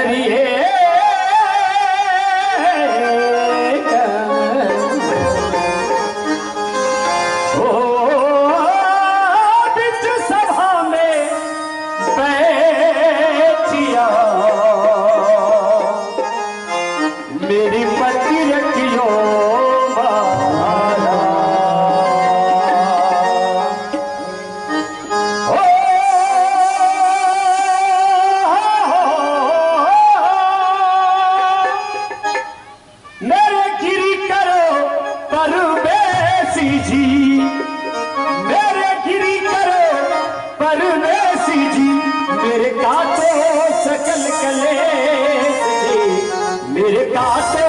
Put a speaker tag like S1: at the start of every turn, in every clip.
S1: करिए मेरी पति रखियो मारा मेरे गिरी करो परवेसी जी, मेरे गिरी करो परवेसी जी, मेरे काटो सकल कलेश जी, मेरे काटो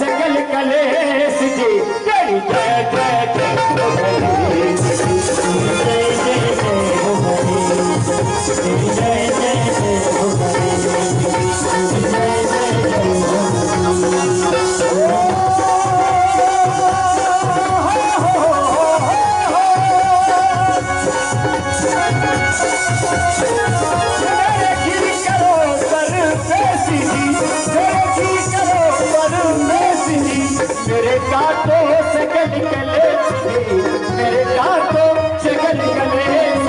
S1: सकल कलेश जी। तेरी जय जय जय हो गणेश जी, जय जय जय हो गणेश, तेरी जय जय जय हो गणेश, जय जय जय हो मेरे काटो सकल कलेश जी, मेरे काटो सकल कलेश